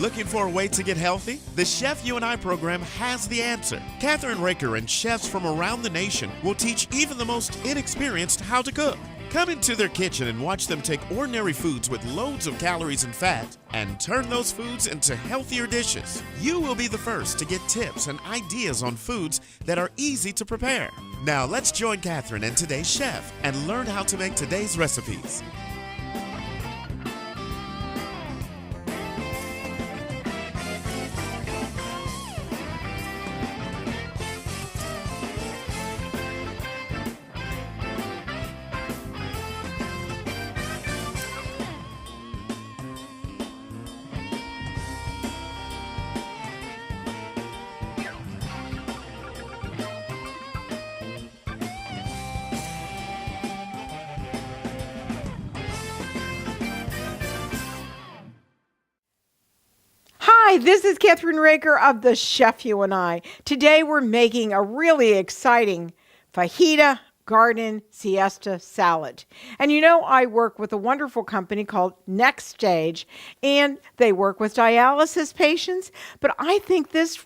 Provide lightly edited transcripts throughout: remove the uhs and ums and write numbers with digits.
Looking for a way to get healthy? The Chef You and I program has the answer. Kathryn Raaker and chefs from around the nation will teach even the most inexperienced how to cook. Come into their kitchen and watch them take ordinary foods with loads of calories and fat and turn those foods into healthier dishes. You will be the first to get tips and ideas on foods that are easy to prepare. Now let's join Kathryn and today's chef and learn how to make today's recipes. Hi, this is Kathryn Raaker of the Chef You and I. Today we're making a really exciting Fajita Garden Fiesta Salad. And you know, I work with a wonderful company called NxStage, and they work with dialysis patients, but I think this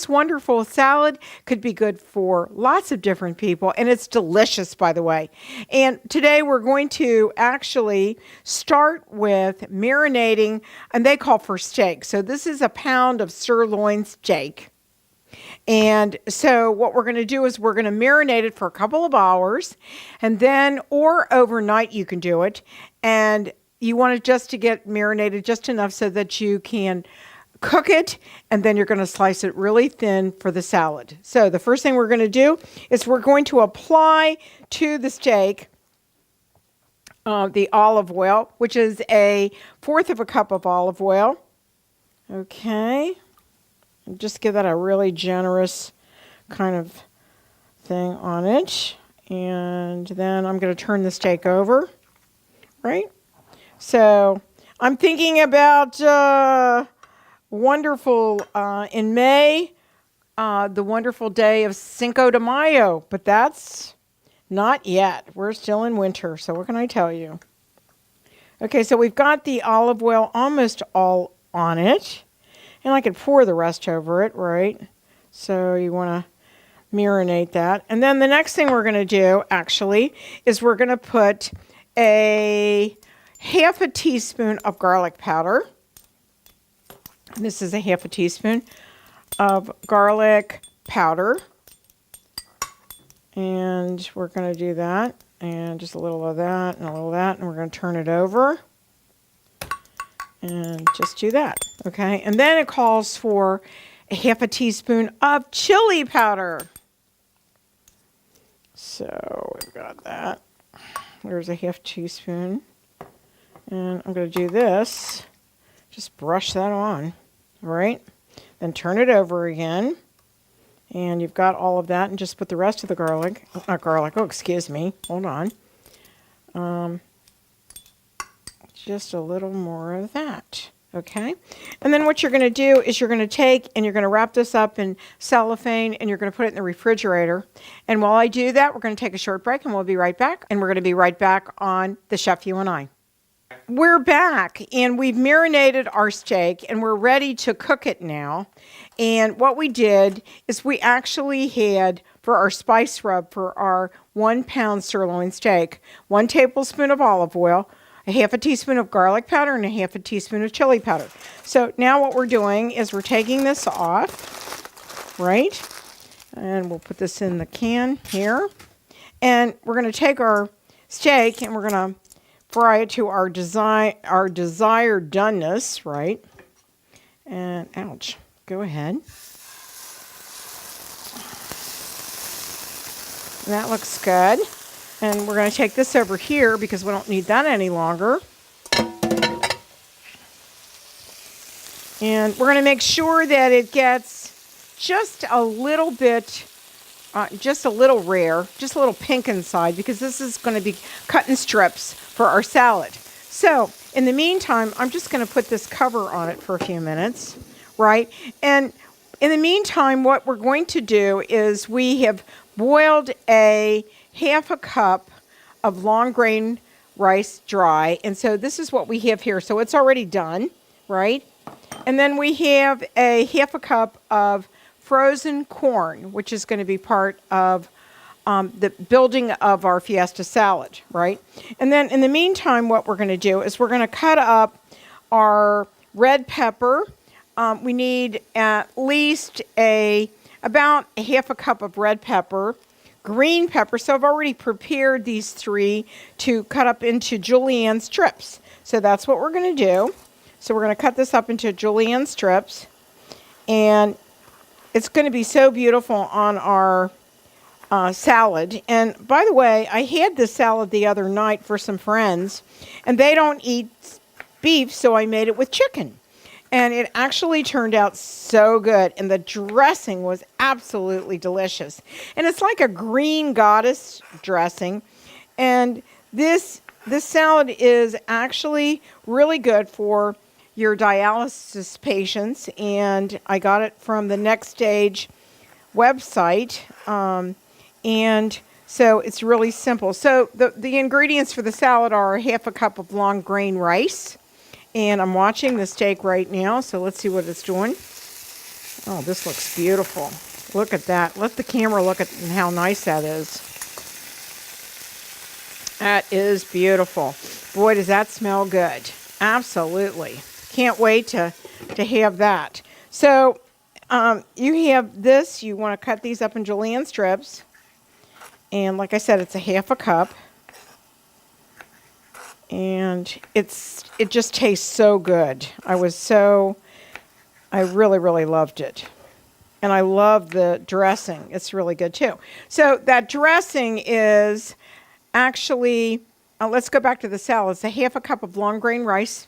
wonderful salad could be good for lots of different people, and it's delicious, by the way. And today we're going to actually start with marinating, and they call for steak. So this is a pound of sirloin steak. And so what we're going to do is we're going to marinate it for a couple of hours, and then, or overnight you can do it, and you want it just to get marinated just enough so that you can cook it, and then you're going to slice it really thin for the salad. So the first thing we're going to do is we're going to apply to the steak the olive oil, which is 1/4 cup of olive oil. Okay. And just give that a really generous kind of thing on it. And then I'm going to turn the steak over, right? So I'm thinking about wonderful in May, the wonderful day of Cinco de Mayo, but that's not yet. We're still in winter, so what can I tell you? Okay, so we've got the olive oil almost all on it, and I could pour the rest over it, right? So you want to marinate that. And then the next thing we're going to do, actually, is we're going to put a 1/2 teaspoon of garlic powder. This is a 1/2 teaspoon of garlic powder. And we're going to do that. And just a little of that and a little of that. And we're going to turn it over. And just do that. Okay. And then it calls for a 1/2 teaspoon of chili powder. So we've got that. There's a 1/2 teaspoon. And I'm going to do this. Just brush that on, all right? Then turn it over again. And you've got all of that. And just put the rest of the garlic, not garlic, oh, excuse me. Hold on. Just a little more of that, okay? And then what you're going to do is you're going to take and you're going to wrap this up in cellophane and you're going to put it in the refrigerator. And while I do that, we're going to take a short break and we'll be right back. And we're going to be right back on The Chef You and I. We're back, and we've marinated our steak, and we're ready to cook it now. And what we did is we actually had, for our spice rub for our 1 pound sirloin steak, 1 tablespoon of olive oil, a 1/2 teaspoon of garlic powder, and a 1/2 teaspoon of chili powder. So now what we're doing is we're taking this off, right? And we'll put this in the can here. And we're going to take our steak, and we're going to fry it to our desired doneness, right? And ouch, go ahead. And that looks good. And we're going to take this over here because we don't need that any longer. And we're going to make sure that it gets just a little bit, just a little rare, just a little pink inside, because this is going to be cut in strips for our salad. So in the meantime, I'm just going to put this cover on it for a few minutes, right? And in the meantime, what we're going to do is we have boiled a 1/2 cup of long grain rice dry. And so this is what we have here. So it's already done, right? And then we have a half a cup of frozen corn, which is going to be part of the building of our Fiesta salad, right? And then in the meantime, what we're going to do is we're going to cut up our red pepper. We need at least about a half a cup of red pepper, green pepper. So I've already prepared these 3 to cut up into julienne strips. So that's what we're going to do. So we're going to cut this up into julienne strips. And it's going to be so beautiful on our salad. And by the way, I had this salad the other night for some friends, and they don't eat beef, so I made it with chicken. And it actually turned out so good, and the dressing was absolutely delicious. And it's like a green goddess dressing. And this salad is actually really good for your dialysis patients, and I got it from the NxStage website. And so it's really simple. So the ingredients for the salad are half a cup of long grain rice. And I'm watching the steak right now, so let's see what it's doing. Oh, this looks beautiful. Look at that. Let the camera look at how nice that is. That is beautiful. Boy, does that smell good. Absolutely. Can't wait to have that. So you have this. You want to cut these up in julienne strips. And like I said, it's a half a cup. And it just tastes so good. I really, really loved it. And I love the dressing. It's really good too. So that dressing is actually, let's go back to the salad. It's a half a cup of long grain rice.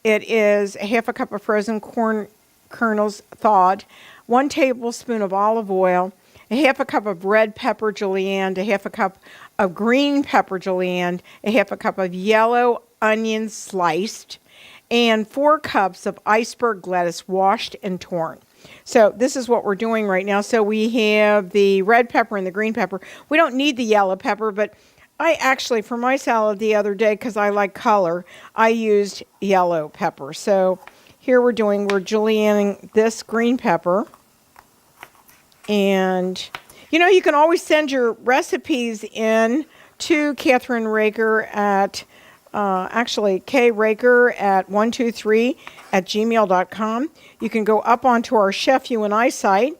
It is a half a cup of frozen corn kernels thawed, 1 tablespoon of olive oil, a half a cup of red pepper julienne, a half a cup of green pepper julienne, a half a cup of yellow onion sliced, and 4 cups of iceberg lettuce washed and torn. So this is what we're doing right now. So we have the red pepper and the green pepper. We don't need the yellow pepper, but I actually, for my salad the other day, because I like color, I used yellow pepper. So here we're julienning this green pepper. And, you can always send your recipes in to Kathryn Raaker at, kraaker@123@gmail.com. You can go up onto our Chef You and I site.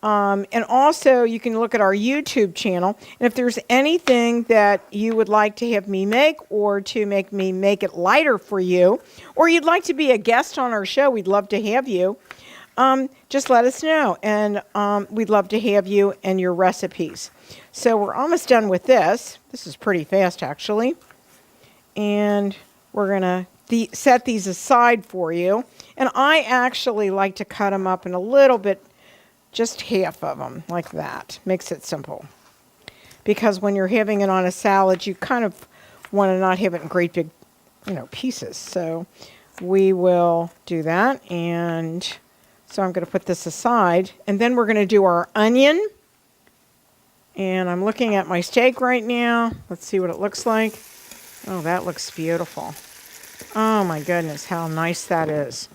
And also, you can look at our YouTube channel. And if there's anything that you would like to have me make, or to make me make it lighter for you, or you'd like to be a guest on our show, we'd love to have you. Just let us know, and we'd love to have you and your recipes. So we're almost done with this. This is pretty fast, actually. And we're going to set these aside for you. And I actually like to cut them up in a little bit, just half of them, like that. Makes it simple. Because when you're having it on a salad, you kind of want to not have it in great big, pieces. So we will do that, and so I'm going to put this aside, and then we're going to do our onion. And I'm looking at my steak right now. Let's see what it looks like. Oh, that looks beautiful. Oh my goodness, how nice that is.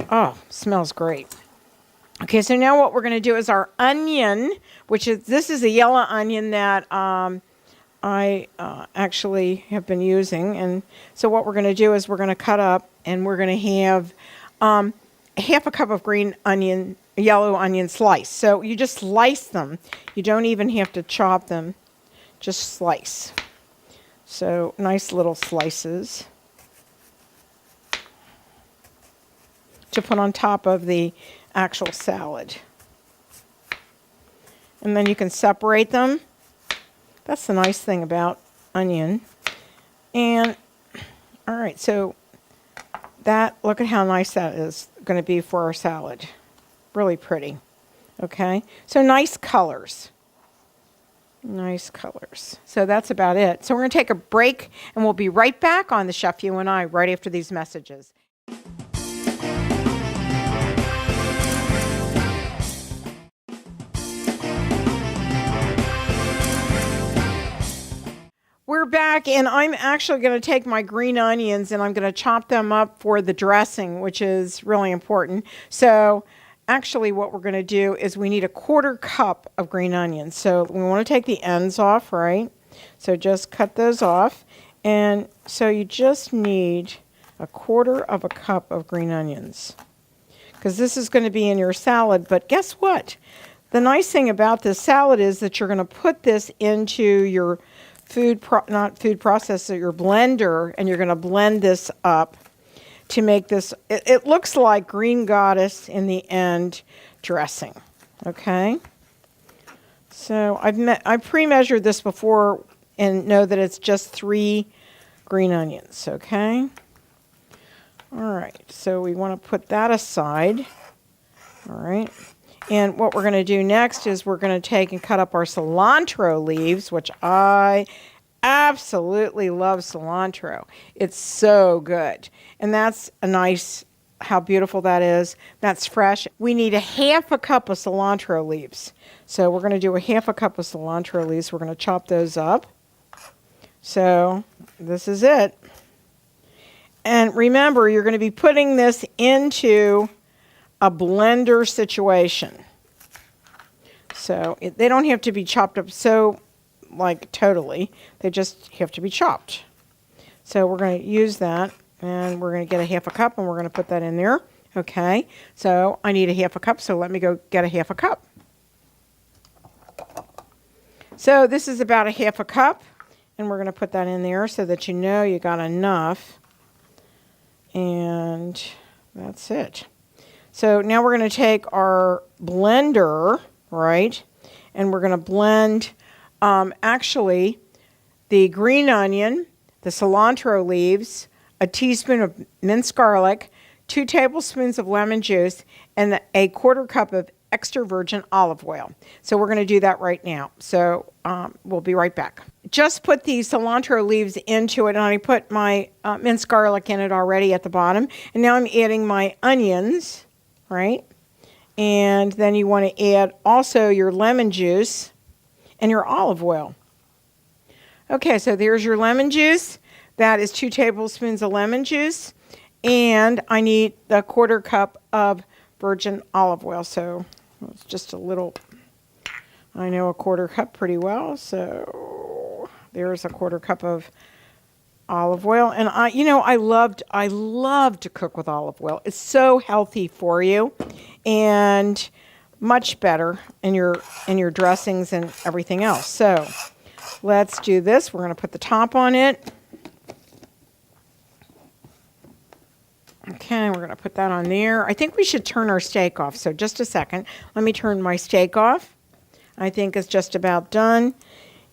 Oh, smells great. Okay, so now what we're going to do is our onion, this is a yellow onion that I actually have been using. And so what we're going to do is we're going to cut up, and we're going to have half a cup of yellow onion slice. So you just slice them. You don't even have to chop them. Just slice. So nice little slices to put on top of the actual salad. And then you can separate them. That's the nice thing about onion. And all right, so look at how nice that is going to be for our salad. Really pretty. Okay, so nice colors. Nice colors. So that's about it. So we're going to take a break, and we'll be right back on the Chef You and I right after these messages. We're back, and I'm actually going to take my green onions and I'm going to chop them up for the dressing, which is really important. So actually what we're going to do is we need a 1/4 cup of green onions. So we want to take the ends off, right? So just cut those off. And so you just need a 1/4 cup of green onions, because this is going to be in your salad. But guess what? The nice thing about this salad is that you're going to put this into your your blender, and you're going to blend this up to make this, it looks like Green Goddess in the end dressing, okay? So I pre-measured this before and know that it's just 3 green onions, okay? All right, so we want to put that aside, all right? And what we're going to do next is we're going to take and cut up our cilantro leaves, which I absolutely love cilantro. It's so good. And that's a nice, how beautiful that is. That's fresh. We need a 1/2 cup of cilantro leaves. So we're going to do a 1/2 cup of cilantro leaves. We're going to chop those up. So this is it. And remember, you're going to be putting this into a blender situation. So they don't have to be chopped up so like totally. They just have to be chopped. So we're going to use that, and we're going to get a 1/2 cup, and we're going to put that in there. Okay, so I need a 1/2 cup, so let me go get a 1/2 cup. So this is about a 1/2 cup, and we're going to put that in there so that you know you got enough. And that's it. So now we're going to take our blender, right, and we're going to blend actually the green onion, the cilantro leaves, a teaspoon of minced garlic, 2 tablespoons of lemon juice, and a 1/4 cup of extra virgin olive oil. So we're going to do that right now. So we'll be right back. Just put the cilantro leaves into it, and I put my minced garlic in it already at the bottom. And now I'm adding my onions, right? And then you want to add also your lemon juice and your olive oil. Okay, so there's your lemon juice. That is 2 tablespoons of lemon juice. And I need a 1/4 cup of virgin olive oil. So it's just a little, I know a 1/4 cup pretty well. So there's a 1/4 cup of olive oil. And I love to cook with olive oil. It's so healthy for you and much better in your dressings and everything else. So let's do this. We're going to put the top on it. Okay, we're going to put that on there. I think we should turn our steak off. So just a second. Let me turn my steak off. I think it's just about done.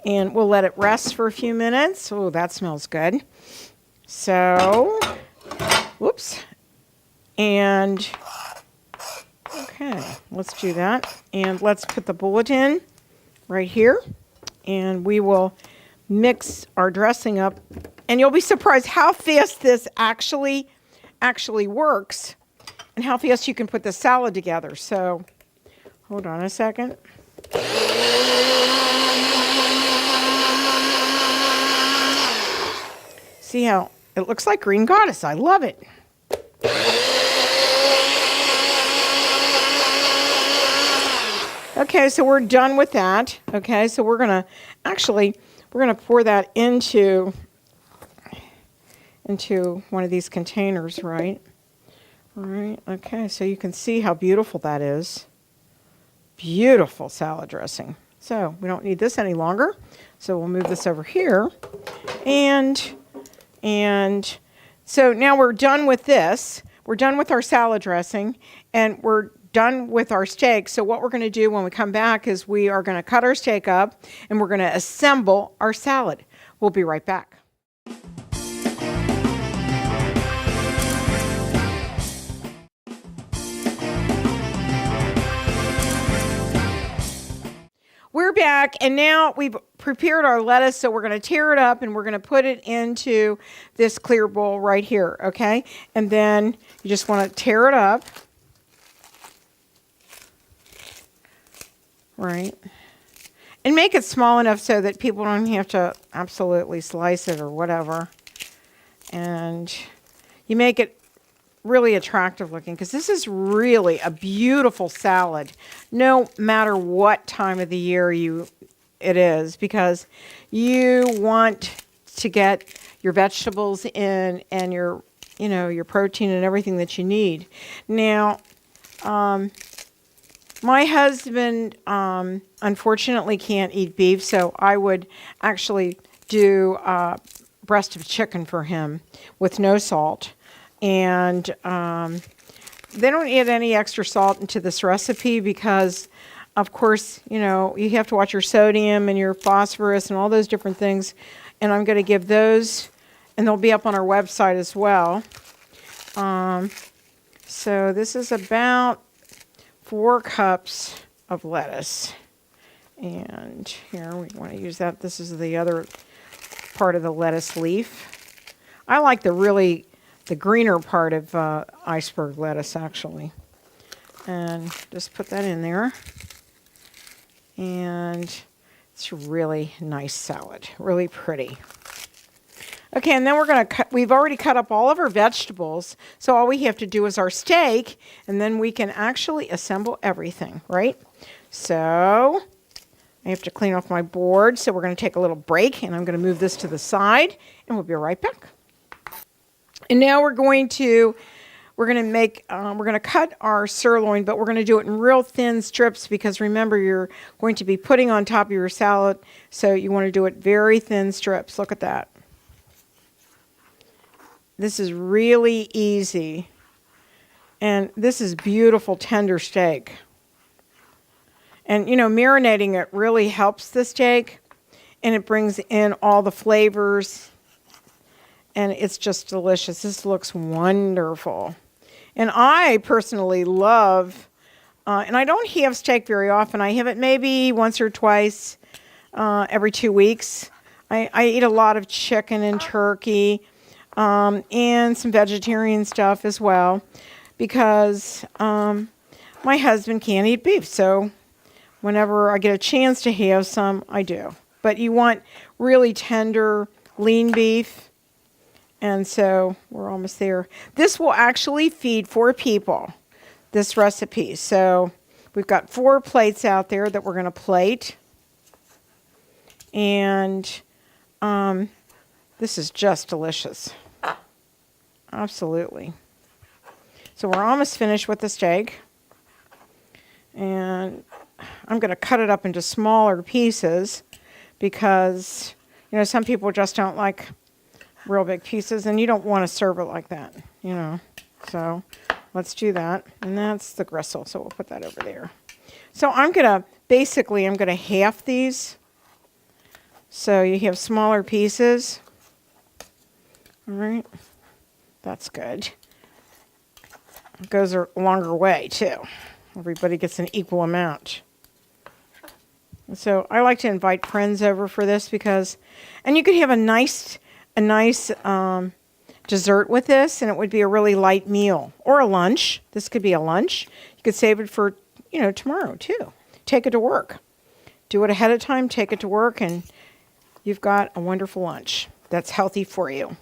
And we'll let it rest for a few minutes. Oh, that smells good. So, whoops. And, okay, let's do that. And let's put the bullet in right here. And we will mix our dressing up. And you'll be surprised how fast this actually works and how fast you can put the salad together. So, hold on a second. See how it looks like Green Goddess. I love it. Okay, so we're done with that. Okay, so we're gonna pour that into one of these containers, right? All right, okay, so you can see how beautiful that is. Beautiful salad dressing. So we don't need this any longer. So we'll move this over here. And so now we're done with this. We're done with our salad dressing, and we're done with our steak. So what we're going to do when we come back is we are going to cut our steak up, and we're going to assemble our salad. We'll be right back. We're back, and now we've prepared our lettuce, so we're going to tear it up, and we're going to put it into this clear bowl right here, okay? And then you just want to tear it up, right? And make it small enough so that people don't have to absolutely slice it or whatever. And you make it really attractive looking, because this is really a beautiful salad, no matter what time of the year it is, because you want to get your vegetables in and your protein and everything that you need. Now, my husband unfortunately can't eat beef, so I would actually do breast of chicken for him with no salt. And they don't add any extra salt into this recipe because, of course, you have to watch your sodium and your phosphorus and all those different things. And I'm going to give those, and they'll be up on our website as well. So this is about 4 cups of lettuce. And here, we want to use that. This is the other part of the lettuce leaf. I like the greener part of iceberg lettuce, actually. And just put that in there. And it's a really nice salad, really pretty. Okay, and then we've already cut up all of our vegetables, so all we have to do is our steak, and then we can actually assemble everything, right? So I have to clean off my board, so we're going to take a little break, and I'm going to move this to the side, and we'll be right back. And now we're going to cut our sirloin, but we're going to do it in real thin strips, because remember, you're going to be putting on top of your salad, so you want to do it very thin strips. Look at that. This is really easy. And this is beautiful, tender steak. And, marinating it really helps the steak, and it brings in all the flavors, and it's just delicious. This looks wonderful. And I personally love, and I don't have steak very often. I have it maybe once or twice every 2 weeks. I eat a lot of chicken and turkey, and some vegetarian stuff as well, because my husband can't eat beef. So whenever I get a chance to have some, I do. But you want really tender, lean beef. And so we're almost there. This will actually feed 4 people, this recipe. So we've got 4 plates out there that we're going to plate. And this is just delicious. Absolutely. So we're almost finished with the steak. And I'm going to cut it up into smaller pieces because, some people just don't like real big pieces, and you don't want to serve it like that, So let's do that. And that's the gristle, so we'll put that over there. So I'm going to half these. So you have smaller pieces. All right. That's good. It goes a longer way, too. Everybody gets an equal amount. So I like to invite friends over for this and you could have a nice dessert with this, and it would be a really light meal or a lunch. This could be a lunch. You could save it for, tomorrow, too. Take it to work. Do it ahead of time, take it to work, and you've got a wonderful lunch that's healthy for you.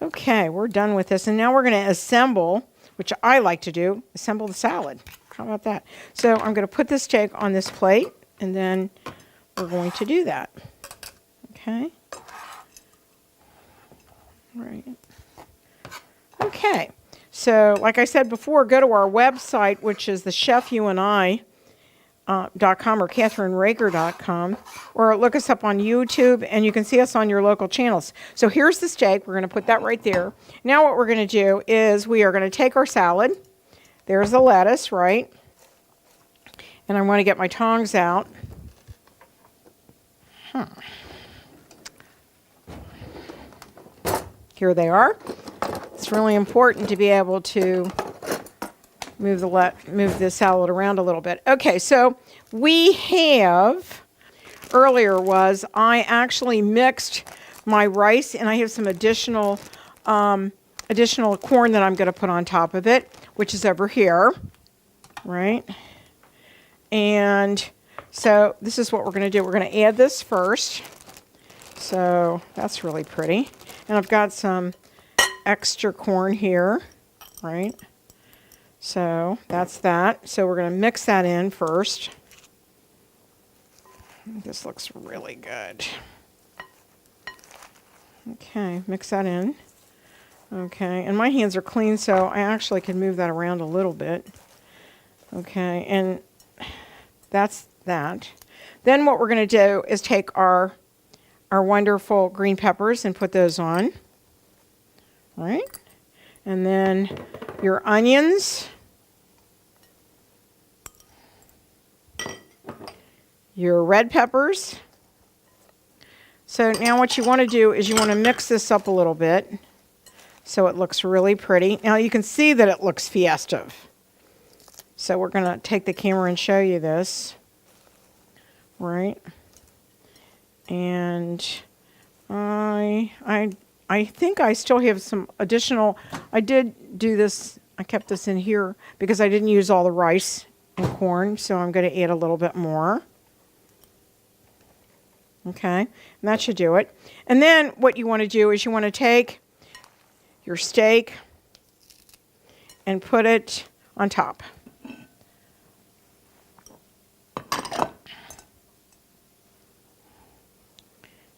Okay, we're done with this. And now we're going to assemble, which I like to do, assemble the salad. How about that? So I'm going to put the steak on this plate, and then we're going to do that. Okay. All right. Okay. So like I said before, go to our website, which is thechefyouandi.com or KathrynRaaker.com, or look us up on YouTube, and you can see us on your local channels. So here's the steak. We're going to put that right there. Now what we're going to do is we are going to take our salad. There's the lettuce, right? And I want to get my tongs out. Here they are. It's really important to be able to move the salad around a little bit. Okay, so we have, I actually mixed my rice, and I have some additional corn that I'm going to put on top of it, which is over here, right? And So this is what we're going to do. We're going to add this first. So that's really pretty. And I've got some extra corn here, right? So that's that. So we're going to mix that in first. This looks really good. Okay, mix that in. Okay, and my hands are clean, so I actually can move that around a little bit. Okay, and that's that. Then what we're going to do is take our wonderful green peppers and put those on. All right? And then your onions. Your red peppers. So now what you want to do is you want to mix this up a little bit so it looks really pretty. Now you can see that it looks festive. So we're going to take the camera and show you this. Right? And I think I still have some additional, I did do this, I kept this in here because I didn't use all the rice and corn, so I'm going to add a little bit more. Okay, and that should do it. And then what you want to do is you want to take your steak and put it on top.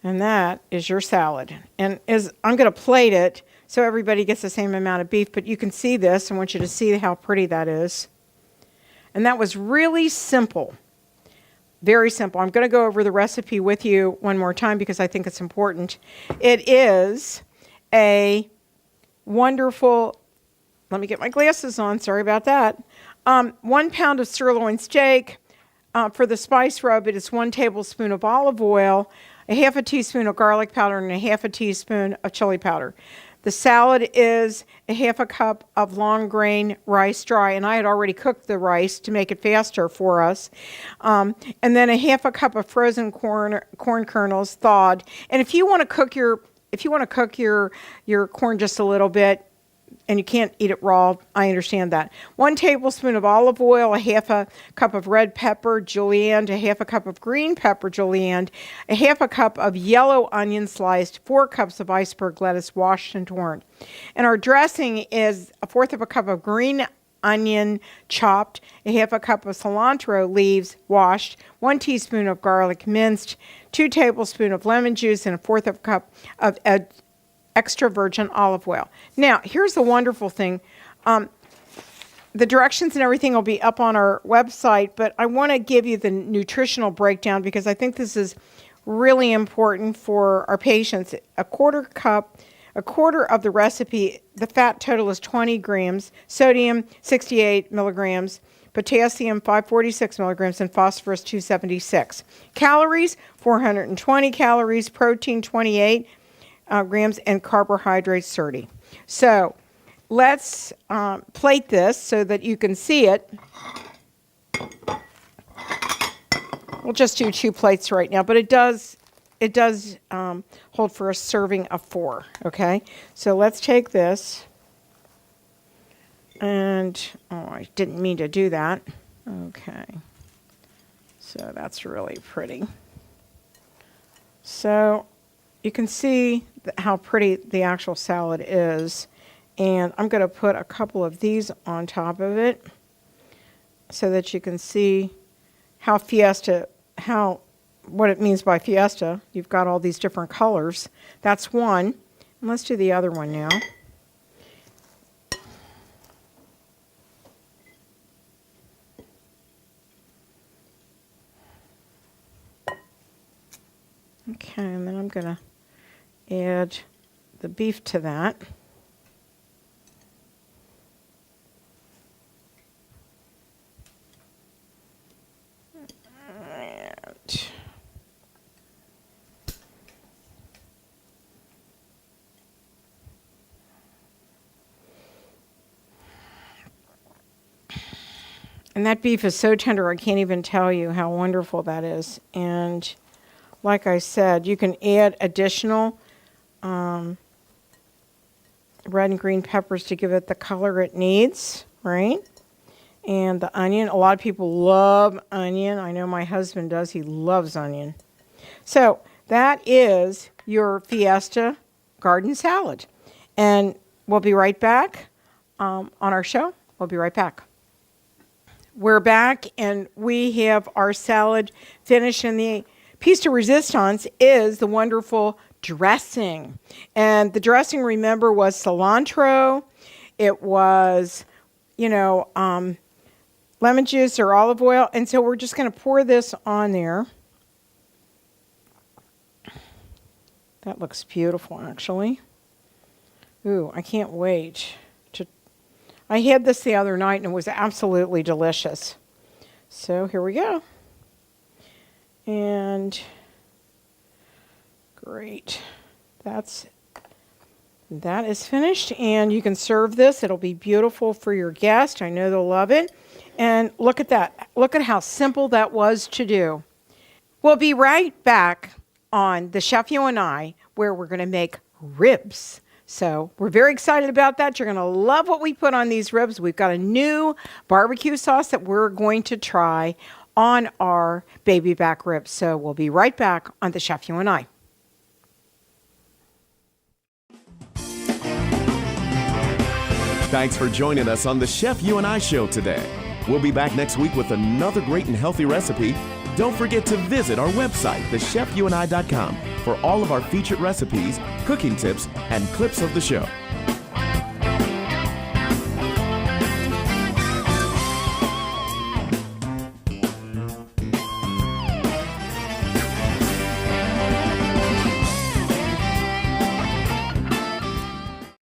And that is your salad. And I'm going to plate it so everybody gets the same amount of beef, but you can see this. I want you to see how pretty that is. And that was really simple. Very simple. I'm going to go over the recipe with you one more time because I think it's important. It is a wonderful, let me get my glasses on, sorry about that. 1 pound of sirloin steak. For the spice rub, it is 1 tablespoon of olive oil, a half a teaspoon of garlic powder, and a half a teaspoon of chili powder. The salad is a half a cup of long grain rice dry, and I had already cooked the rice to make it faster for us. And then a half a cup of frozen corn kernels thawed. And if you want to cook your corn just a little bit, and you can't eat it raw, I understand that. 1 tablespoon of olive oil, a half a cup of red pepper julienne, a half a cup of green pepper julienne, a half a cup of yellow onion sliced, 4 cups of iceberg lettuce washed and torn. And our dressing is 1/4 of a cup of green onion chopped, a half a cup of cilantro leaves washed, 1 teaspoon of garlic minced, 2 tablespoons of lemon juice, and a 1/4 of a cup of extra virgin olive oil. Now, here's the wonderful thing. The directions and everything will be up on our website, but I want to give you the nutritional breakdown because I think this is really important for our patients. A quarter of the recipe, the fat total is 20 grams, sodium 68 milligrams, potassium 546 milligrams, and phosphorus 276. Calories, 420 calories, protein 28 grams, and carbohydrates 30. So let's plate this so that you can see it. We'll just do 2 plates right now, but it does hold for a serving of 4. Okay, so let's take this, and I didn't mean to do that. Okay, so that's really pretty. So you can see how pretty the actual salad is, and I'm going to put a couple of these on top of it so that you can see how what it means by fiesta. You've got all these different colors. That's one. And let's do the other one now. Okay, and then I'm going to add the beef to that. And that beef is so tender, I can't even tell you how wonderful that is. And like I said, you can add additional red and green peppers to give it the color it needs, right? And the onion. A lot of people love onion. I know my husband does. He loves onion. So that is your Fiesta Garden Salad. And we'll be right back on our show. We'll be right back. We're back, and we have our salad finished, and the piece de resistance is the wonderful dressing. And the dressing, remember, was cilantro. It was, lemon juice or olive oil. And so we're just going to pour this on there. That looks beautiful, actually. Ooh, I can't wait. I had this the other night, and it was absolutely delicious. So here we go. And great. That is finished, and you can serve this. It'll be beautiful for your guest. I know they'll love it. And look at that. Look at how simple that was to do. We'll be right back on The Chef You and I, where we're going to make ribs. So we're very excited about that. You're going to love what we put on these ribs. We've got a new barbecue sauce that we're going to try on our baby back ribs. So we'll be right back on The Chef You and I. Thanks for joining us on the Chef You and I show today. We'll be back next week with another great and healthy recipe. Don't forget to visit our website, thechefyouandi.com, for all of our featured recipes, cooking tips, and clips of the show.